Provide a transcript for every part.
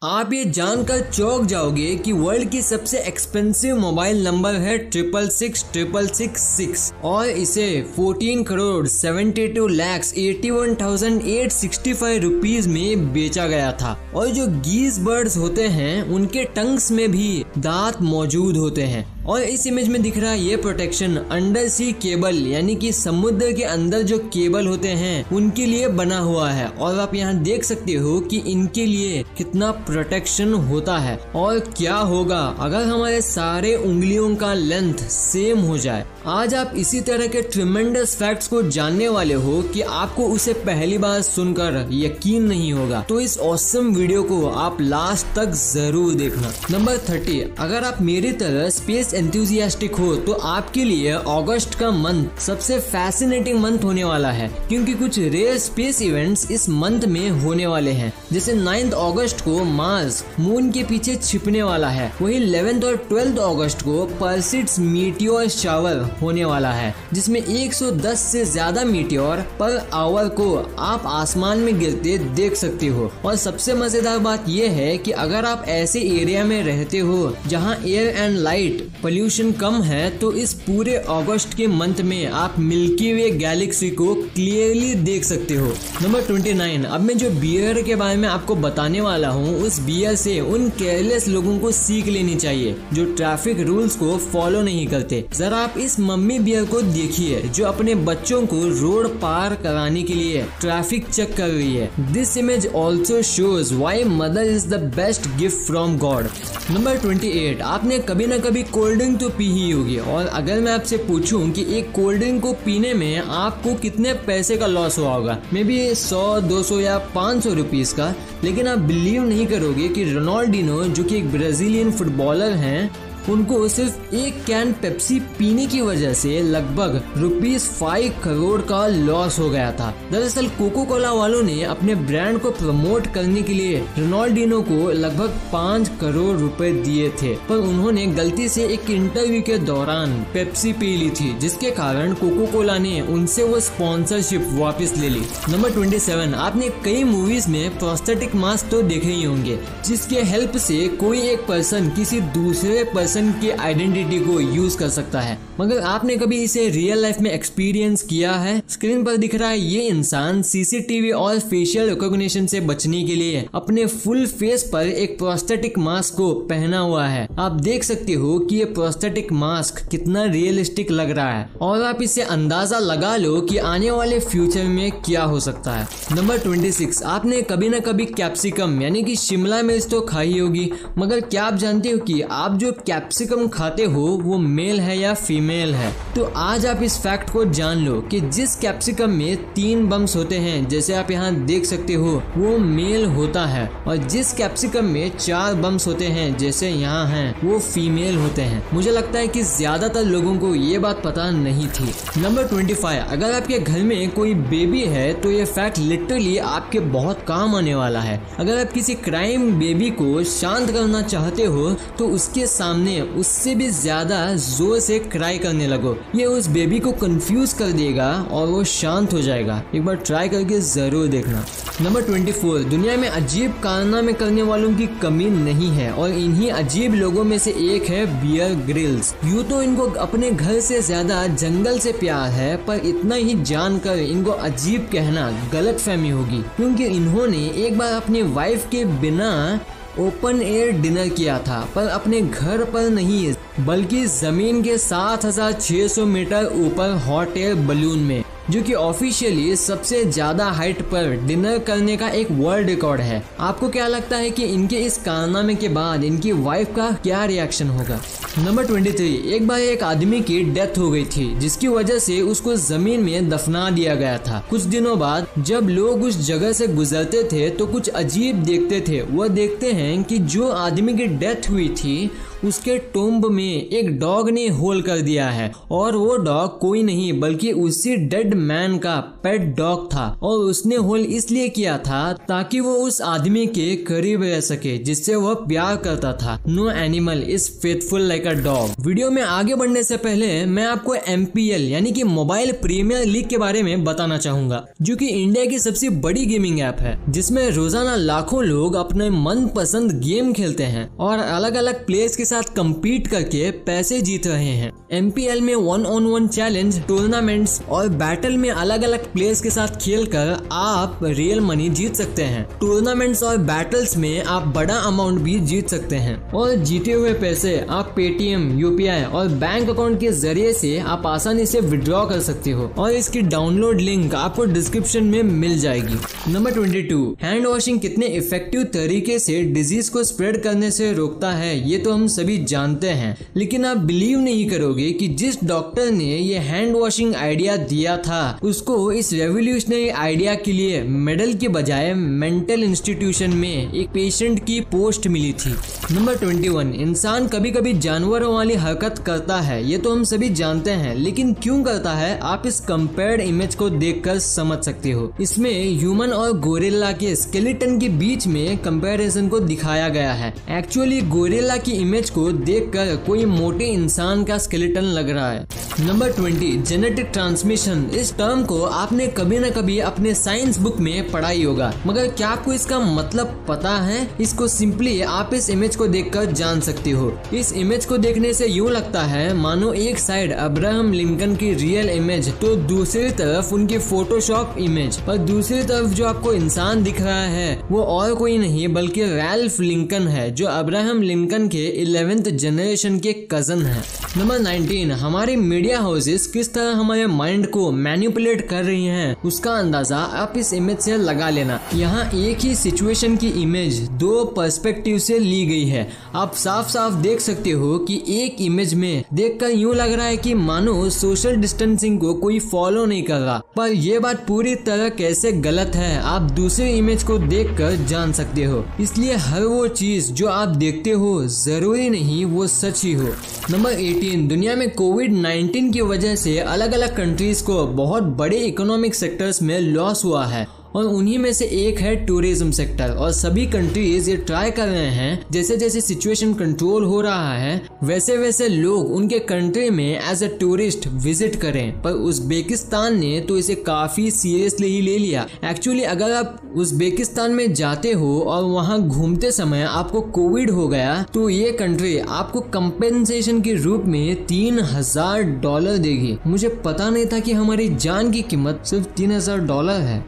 आप ये जानकर चौंक जाओगे कि वर्ल्ड की सबसे एक्सपेंसिव मोबाइल नंबर है 66666 और इसे 14 करोड़ 72,81,865 रुपीज में बेचा गया था। और जो गीज बर्ड्स होते हैं उनके टंग्स में भी दांत मौजूद होते हैं। और इस इमेज में दिख रहा है ये प्रोटेक्शन अंडर सी केबल यानी कि समुद्र के अंदर जो केबल होते हैं उनके लिए बना हुआ है। और आप यहाँ देख सकते हो कि इनके लिए कितना प्रोटेक्शन होता है। और क्या होगा अगर हमारे सारे उंगलियों का लेंथ सेम हो जाए। आज आप इसी तरह के ट्रिमेंडस फैक्ट्स को जानने वाले हो कि आपको उसे पहली बार सुनकर यकीन नहीं होगा। तो इस ऑसम वीडियो को आप लास्ट तक जरूर देखना। नंबर 30, अगर आप मेरी तरह स्पेस एंथुसियास्टिक हो तो आपके लिए अगस्त का मंथ सबसे फैसिनेटिंग मंथ होने वाला है, क्योंकि कुछ रेयर स्पेस इवेंट्स इस मंथ में होने वाले हैं। जैसे 9 अगस्त को मार्स मून के पीछे छिपने वाला है, वही 11 और 12 अगस्त को परसिड्स मीटियोर शावर होने वाला है, जिसमें 110 से ज्यादा मीटियोर पर आवर को आप आसमान में गिरते देख सकते हो। और सबसे मजेदार बात यह है कि अगर आप ऐसे एरिया में रहते हो जहां एयर एंड लाइट पोल्यूशन कम है तो इस पूरे अगस्त के मंथ में आप मिल्की वे गैलेक्सी को क्लियरली देख सकते हो। नंबर 29, अब मैं जो बियर के बारे में आपको बताने वाला हूँ उस बियर से उन केयरलेस लोगों को सीख लेनी चाहिए जो ट्रैफिक रूल्स को फॉलो नहीं करते। जरा आप इस मम्मी बियर को देखिए जो अपने बच्चों को रोड पार कराने के लिए ट्रैफिक चेक कर रही है। This image also shows why mother is the best gift from God. Number 28, आपने कभी न कभी कोल्ड ड्रिंक तो पी ही होगी। और अगर मैं आपसे पूछूं कि एक कोल्ड ड्रिंक को पीने में आपको कितने पैसे का लॉस हुआ होगा, मे बी 100, 200 या 500 रुपीज का, लेकिन आप बिलीव नहीं करोगे कि रोनाल्डिनो जो कि एक ब्राजीलियन फुटबॉलर हैं उनको सिर्फ एक कैन पेप्सी पीने की वजह से लगभग ₹5 करोड़ का लॉस हो गया था। दरअसल कोको कोला वालों ने अपने ब्रांड को प्रमोट करने के लिए रोनाल्डिनो को लगभग 5 करोड़ रुपए दिए थे, पर उन्होंने गलती से एक इंटरव्यू के दौरान पेप्सी पी ली थी, जिसके कारण कोको कोला ने उनसे वो स्पॉन्सरशिप वापस ले ली। नंबर 27, आपने कई मूवीज में प्रोस्थेटिक मास्क तो देखे ही होंगे जिसके हेल्प से कोई एक पर्सन किसी दूसरे पर्सन की आइडेंटिटी को यूज कर सकता है, मगर आपने कभी इसे रियल लाइफ में एक्सपीरियंस किया है? स्क्रीन पर दिख रहा है ये इंसान सीसीटीवी और फेशियल रिकॉग्निशन से बचने के लिए अपने फुल फेस पर एक प्रोस्थेटिक मास्क को पहना हुआ है। आप देख सकते हो कि ये प्रोस्थेटिक मास्क कितना रियलिस्टिक लग रहा है और आप इससे अंदाजा लगा लो कि आने वाले फ्यूचर में क्या हो सकता है। नंबर 26, आपने कभी न कभी कैप्सिकम यानी कि शिमला मिर्च तो खाई होगी, मगर क्या आप जानते हो कि आप जो कैप्सिकम खाते हो वो मेल है या फीमेल है? तो आज आप इस फैक्ट को जान लो कि जिस कैप्सिकम में 3 बम्स होते हैं, जैसे आप यहाँ देख सकते हो, वो मेल होता है, और जिस कैप्सिकम में 4 बम्स होते हैं जैसे यहाँ हैं, वो फीमेल होते हैं। मुझे लगता है कि ज्यादातर लोगों को ये बात पता नहीं थी। नंबर 25, अगर आपके घर में कोई बेबी है तो ये फैक्ट लिटरली आपके बहुत काम आने वाला है। अगर आप किसी क्राइम बेबी को शांत करना चाहते हो तो उसके सामने उससे भी ज्यादा जोर से क्राई करने लगो, ये उस बेबी को कंफ्यूज कर देगा और वो शांत हो जाएगा। एक बार ट्राई करके जरूर देखना। नंबर 24, दुनिया में अजीब कारनामे करने वालों की कमी नहीं है और इन्हीं अजीब लोगों में से एक है बियर ग्रिल्स। यूँ तो इनको अपने घर से ज्यादा जंगल से प्यार है, पर इतना ही जानकर इनको अजीब कहना गलतफहमी होगी, क्योंकि इन्होंने एक बार अपनी वाइफ के बिना ओपन एयर डिनर किया था, पर अपने घर पर नहीं बल्कि जमीन के 7,600 मीटर ऊपर हॉट एयर बलून में, जो कि ऑफिशियली सबसे ज्यादा हाइट पर डिनर करने का एक वर्ल्ड रिकॉर्ड है। आपको क्या लगता है कि इनके इस कारनामे के बाद इनकी वाइफ का क्या रिएक्शन होगा? नंबर 23, एक बार एक आदमी की डेथ हो गई थी जिसकी वजह से उसको जमीन में दफना दिया गया था। कुछ दिनों बाद जब लोग उस जगह से गुजरते थे तो कुछ अजीब देखते थे। वह देखते हैं कि जो आदमी की डेथ हुई थी उसके टोम्ब में एक डॉग ने होल कर दिया है और वो डॉग कोई नहीं बल्कि उसी डेड मैन का पेट डॉग था और उसने होल इसलिए किया था ताकि वो उस आदमी के करीब रह सके जिससे वह प्यार करता था। No animal is faithful like a dog. Video में आगे बढ़ने से पहले मैं आपको MPL यानी कि मोबाइल प्रीमियर लीग के बारे में बताना चाहूंगा, जो कि इंडिया की सबसे बड़ी गेमिंग ऐप है जिसमें रोजाना लाखों लोग अपने मनपसंद गेम खेलते हैं और अलग अलग प्लेयर्स के साथ कम्पीट करके पैसे जीत रहे हैं। MPL में 1-on-1 चैलेंज, टूर्नामेंट्स और बैटल में अलग अलग प्लेयर्स के साथ खेलकर आप रियल मनी जीत सकते हैं। टूर्नामेंट्स और बैटल्स में आप बड़ा अमाउंट भी जीत सकते हैं और जीते हुए पैसे आप पेटीएम, UPI और बैंक अकाउंट के जरिए से आप आसानी से विड्रॉ कर सकते हो और इसकी डाउनलोड लिंक आपको डिस्क्रिप्शन में मिल जाएगी। नंबर 22, हैंड वॉशिंग कितने इफेक्टिव तरीके से डिजीज को स्प्रेड करने से रोकता है ये तो हम सभी जानते हैं, लेकिन आप बिलीव नहीं करोगे कि जिस डॉक्टर ने ये हैंड वॉशिंग आइडिया दिया था उसको इस रेवोल्यूशनरी आइडिया के लिए मेडल के बजाय मेंटल इंस्टीट्यूशन में एक पेशेंट की पोस्ट मिली थी। नंबर 21, इंसान कभी कभी जानवरों वाली हरकत करता है, ये तो हम सभी जानते हैं, लेकिन क्यों करता है आप इस कंपेयर्ड इमेज को देखकर समझ सकते हो। इसमें ह्यूमन और गोरिल्ला के स्केलेटन के बीच में कंपैरिजन को दिखाया गया है। एक्चुअली गोरिल्ला की इमेज को देखकर कोई मोटे इंसान का स्केलेटन लग रहा है। Number 20, genetic transmission. इस टर्म को आपने कभी न कभी अपने साइंस बुक में पढ़ा ही होगा, मगर क्या आपको इसका मतलब पता है? इसको सिंपली आप इस इमेज को देखकर जान सकते हो। इस इमेज को देखने से यूँ लगता है मानो एक साइड अब्राहम लिंकन की रियल इमेज तो दूसरी तरफ उनकी फोटोशॉप इमेज, और दूसरी तरफ जो आपको इंसान दिख रहा है वो और कोई नहीं बल्कि रैल्फ लिंकन है जो अब्राहम लिंकन के 11th जनरेशन के कजन है। नंबर 19, हमारे मीडिया हाउसेस किस तरह हमारे माइंड को मैनिपुलेट कर रही हैं उसका अंदाजा आप इस इमेज से लगा लेना। यहाँ एक ही सिचुएशन की इमेज दो पर्सपेक्टिव से ली गई है। आप साफ साफ देख सकते हो कि एक इमेज में देखकर यूं लग रहा है कि मानो सोशल डिस्टेंसिंग को कोई फॉलो नहीं कर रहा, पर यह बात पूरी तरह कैसे गलत है आप दूसरी इमेज को देखकर जान सकते हो। इसलिए हर वो चीज जो आप देखते हो जरूरी नहीं वो सच ही हो। नंबर 18, दुनिया में कोविड-19 की वजह से अलग अलग कंट्रीज को बहुत बड़े इकोनॉमिक सेक्टर्स में लॉस हुआ है और उन्हीं में से एक है टूरिज्म सेक्टर। और सभी कंट्रीज ये ट्राई कर रहे हैं जैसे जैसे सिचुएशन कंट्रोल हो रहा है वैसे वैसे लोग उनके कंट्री में एज अ टूरिस्ट विजिट करें, पर उज़्बेकिस्तान ने तो इसे काफी सीरियसली ही ले लिया। एक्चुअली अगर आप उज़्बेकिस्तान में जाते हो और वहां घूमते समय आपको कोविड हो गया तो ये कंट्री आपको कंपेंसेशन के रूप में $3000 देगी। मुझे पता नहीं था कि हमारी जान की कीमत सिर्फ $3000 है।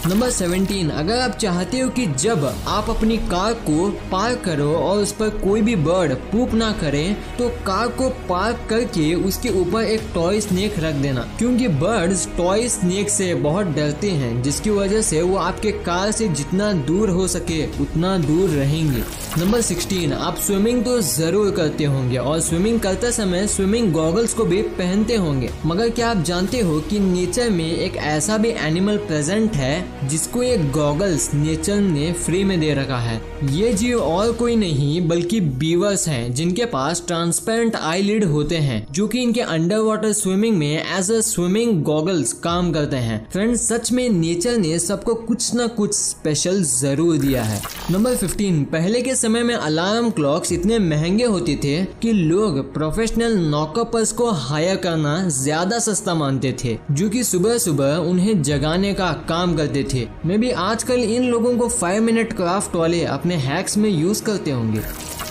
नंबर 17, अगर आप चाहते हो कि जब आप अपनी कार को पार्क करो और उस पर कोई भी बर्ड पूप ना करे तो कार को पार्क करके उसके ऊपर एक टॉय स्नेक रख देना, क्योंकि बर्ड्स टॉय स्नेक से बहुत डरते हैं जिसकी वजह से वो आपके कार से जितना दूर हो सके उतना दूर रहेंगे। नंबर 16, आप स्विमिंग तो जरूर करते होंगे और स्विमिंग करते समय स्विमिंग गॉगल्स को भी पहनते होंगे, मगर क्या आप जानते हो कि नेचर में एक ऐसा भी एनिमल प्रेजेंट है जिसको ये गॉगल्स नेचर ने फ्री में दे रखा है। ये जीव और कोई नहीं बल्कि बीवर्स हैं जिनके पास ट्रांसपेरेंट आईलिड होते हैं जो कि इनके अंडर वाटर स्विमिंग में एज अ स्विमिंग गॉगल्स काम करते हैं। फ्रेंड्स, सच में नेचर ने सबको कुछ ना कुछ स्पेशल जरूर दिया है। नंबर 15, पहले के समय में अलार्म क्लॉक्स इतने महंगे होते थे कि लोग प्रोफेशनल नॉकअपर्स को हायर करना ज्यादा सस्ता मानते थे जो कि सुबह सुबह उन्हें जगाने का काम करते थे। मे बी आजकल इन लोगों को 5 मिनट क्राफ्ट वाले अपने हैक्स में यूज करते होंगे।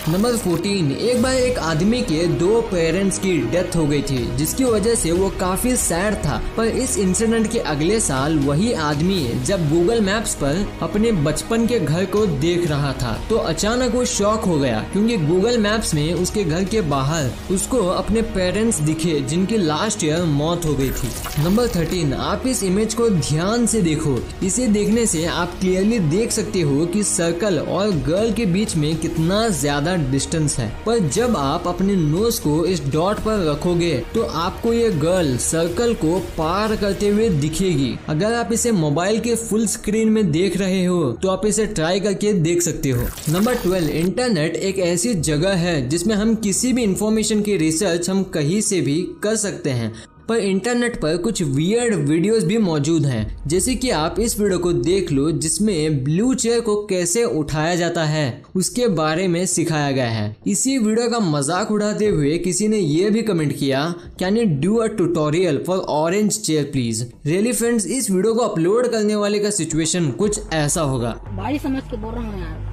नंबर 14, एक बार एक आदमी के 2 पेरेंट्स की डेथ हो गई थी जिसकी वजह से वो काफी सैड था, पर इस इंसिडेंट के अगले साल वही आदमी जब गूगल मैप्स पर अपने बचपन के घर को देख रहा था तो अचानक वो शॉक हो गया क्योंकि गूगल मैप्स में उसके घर के बाहर उसको अपने पेरेंट्स दिखे जिनकी लास्ट ईयर मौत हो गई थी। नंबर 13, आप इस इमेज को ध्यान से देखो। इसे देखने से आप क्लियरली देख सकते हो कि सर्कल और गर्ल के बीच में कितना ज्यादा वाला डिस्टेंस है। पर जब आप अपने नोज को इस डॉट पर रखोगे तो आपको ये गर्ल सर्कल को पार करते हुए दिखेगी। अगर आप इसे मोबाइल के फुल स्क्रीन में देख रहे हो तो आप इसे ट्राई करके देख सकते हो। नंबर 12, इंटरनेट एक ऐसी जगह है जिसमें हम किसी भी इंफॉर्मेशन की रिसर्च हम कहीं से भी कर सकते हैं। पर इंटरनेट पर कुछ वियर्ड वीडियोस भी मौजूद हैं, जैसे कि आप इस वीडियो को देख लो जिसमें ब्लू चेयर को कैसे उठाया जाता है उसके बारे में सिखाया गया है। इसी वीडियो का मजाक उड़ाते हुए किसी ने ये भी कमेंट किया, can you do a tutorial for orange chair please. Really friends, इस वीडियो को अपलोड करने वाले का सिचुएशन कुछ ऐसा होगा। भाई समझ के बोल रहा हूँ यार,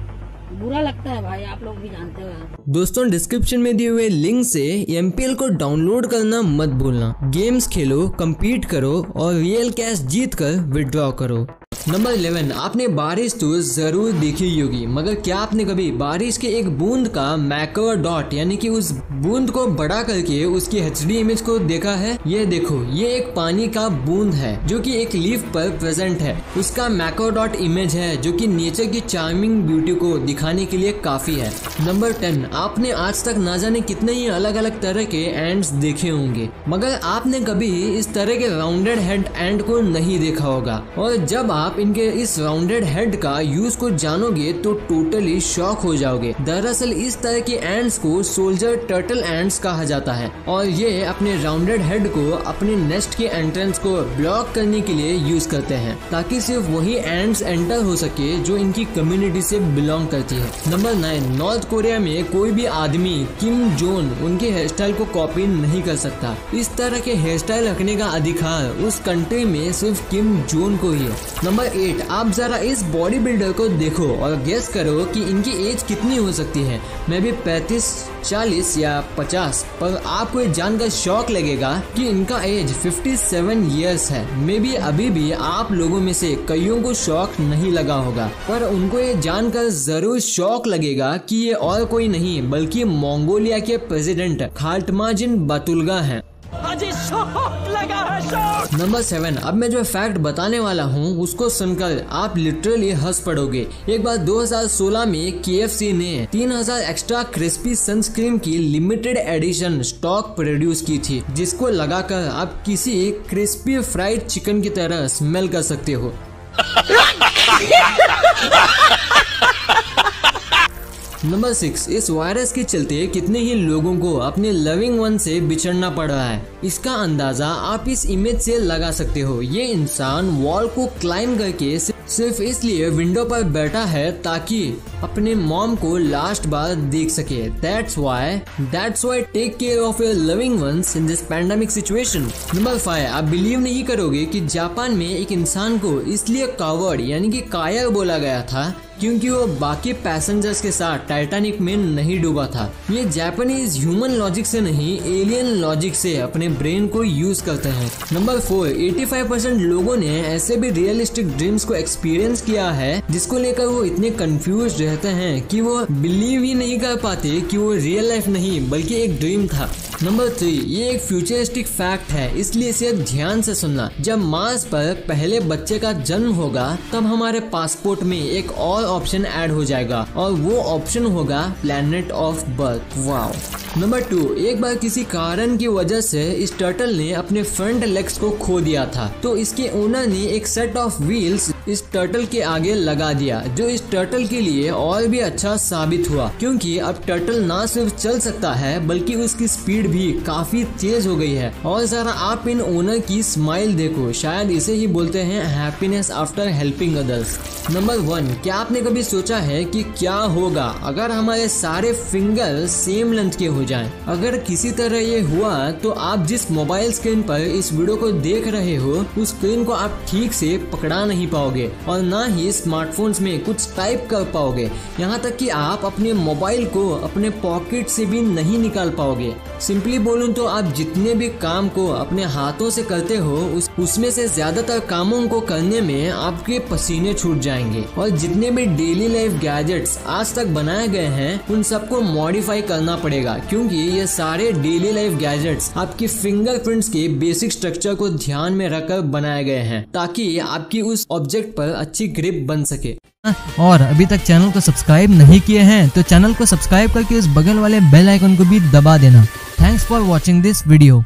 बुरा लगता है भाई, आप लोग भी जानते हो यार। दोस्तों, डिस्क्रिप्शन में दिए हुए लिंक से MPL को डाउनलोड करना मत भूलना। गेम्स खेलो, compete करो और रियल कैश जीत कर विड्रॉ करो। नंबर 11, आपने बारिश तो जरूर देखी होगी, मगर क्या आपने कभी बारिश के एक बूंद का मैक्रो डॉट यानी कि उस बूंद को बड़ा करके उसकी HD इमेज को देखा है? ये देखो, ये एक पानी का बूंद है जो कि एक लीफ पर प्रेजेंट है। उसका मैक्रो डॉट इमेज है जो कि नेचर की चार्मिंग ब्यूटी को दिखाने के लिए काफी है। नंबर 10, आपने आज तक ना जाने कितने ही अलग अलग तरह के एंड्स देखे होंगे, मगर आपने कभी इस तरह के राउंडेड हेड एंड को नहीं देखा होगा। और जब आप इनके इस राउंडेड हेड का यूज को जानोगे तो टोटली शॉक हो जाओगे। दरअसल इस तरह के एंड्स को सोल्जर टर्टल एंड्स कहा जाता है और ये अपने राउंडेड हेड को अपने नेस्ट के एंट्रेंस को ब्लॉक करने के लिए यूज करते हैं ताकि सिर्फ वही एंड्स एंटर हो सके जो इनकी कम्युनिटी से बिलोंग करती है। नंबर 9, नॉर्थ कोरिया में कोई भी आदमी किम जोन उनके हेयर स्टाइल को कॉपी नहीं कर सकता। इस तरह के हेयर स्टाइल रखने का अधिकार उस कंट्री में सिर्फ किम जोन को ही है। नंबर 8, आप जरा इस बॉडी बिल्डर को देखो और गेस करो कि इनकी एज कितनी हो सकती है। मे भी 35, 40 या 50, पर आपको ये जानकर शॉक लगेगा कि इनका एज 57 इयर्स है। मे भी अभी भी आप लोगों में से कईयों को शॉक नहीं लगा होगा, पर उनको ये जानकर जरूर शॉक लगेगा कि ये और कोई नहीं बल्कि मंगोलिया के प्रेसिडेंट खाल्टमाजिन बातुल्गा हैं। नंबर 7, अब मैं जो फैक्ट बताने वाला हूँ उसको सुनकर आप लिटरली हंस पड़ोगे। एक बार 2016 में KFC ने 3000 एक्स्ट्रा क्रिस्पी सनस्क्रीम की लिमिटेड एडिशन स्टॉक प्रोड्यूस की थी, जिसको लगाकर आप किसी क्रिस्पी फ्राइड चिकन की तरह स्मेल कर सकते हो। नंबर 6, इस वायरस के चलते कितने ही लोगों को अपने लविंग वन से बिछड़ना पड़ रहा है। इसका अंदाजा आप इस इमेज से लगा सकते हो। ये इंसान वॉल को क्लाइम करके सिर्फ इसलिए विंडो पर बैठा है ताकि अपने मॉम को लास्ट बार देख सके। That's why take care of your loving ones in this pandemic situation। Number 5, आप बिलीव नहीं करोगे कि जापान में एक इंसान को इसलिए कावर्ड यानी कि कायर बोला गया था क्योंकि वो बाकी पैसेंजर्स के साथ टाइटैनिक में नहीं डूबा था। ये जापानीज ह्यूमन लॉजिक से नहीं एलियन लॉजिक से अपने ब्रेन को यूज करते हैं। नंबर 4, 85% लोगों ने ऐसे भी रियलिस्टिक ड्रीम्स को एक्सपीरियंस किया है जिसको लेकर वो इतने कंफ्यूज रहते हैं कि वो बिलीव ही नहीं कर पाते कि वो रियल लाइफ नहीं बल्कि एक ड्रीम था। नंबर 3, ये एक फ्यूचरिस्टिक फैक्ट है, इसलिए इसे ध्यान से सुनना। जब मार्स पर पहले बच्चे का जन्म होगा तब हमारे पासपोर्ट में एक और ऑप्शन ऐड हो जाएगा और वो ऑप्शन होगा planet of birth. Wow. Number 2, एक बार किसी कारण की वजह से इस टर्टल ने अपने फ्रंट लेग्स को खो दिया था, तो इसके ओनर ने एक सेट ऑफ व्हील्स इस टर्टल के आगे लगा दिया, जो इस टर्टल के लिए और भी अच्छा साबित हुआ क्योंकि अब टर्टल ना सिर्फ चल सकता है बल्कि उसकी स्पीड भी काफी तेज हो गई है। और जरा आप इन ओनर की स्माइल देखो, शायद इसे ही बोलते हैं happiness after helping others. Number 1, क्या आपने कभी सोचा है कि क्या होगा अगर हमारे सारे फिंगर सेम लेंथ के हो जाएं? अगर किसी तरह ये हुआ तो आप जिस मोबाइल स्क्रीन पर इस वीडियो को देख रहे हो उस स्क्रीन को आप ठीक से पकड़ा नहीं पाओगे और ना ही स्मार्टफोन्स में कुछ टाइप कर पाओगे। यहाँ तक कि आप अपने मोबाइल को अपने पॉकेट से भी नहीं निकाल पाओगे। सिंपली बोलूं तो आप जितने भी काम को अपने हाथों से करते हो उसमें से ज्यादातर कामों को करने में आपके पसीने छूट जाएंगे और जितने भी डेली लाइफ गैजेट्स आज तक बनाए गए हैं उन सबको मॉडिफाई करना पड़ेगा क्योंकि ये सारे डेली लाइफ गैजेट्स आपकी फिंगरप्रिंट्स के बेसिक स्ट्रक्चर को ध्यान में रखकर बनाए गए हैं ताकि आपकी उस ऑब्जेक्ट पर अच्छी ग्रिप बन सके। और अभी तक चैनल को सब्सक्राइब नहीं किए हैं तो चैनल को सब्सक्राइब करके उस बगल वाले बेल आइकन को भी दबा देना। Thanks for watching this video.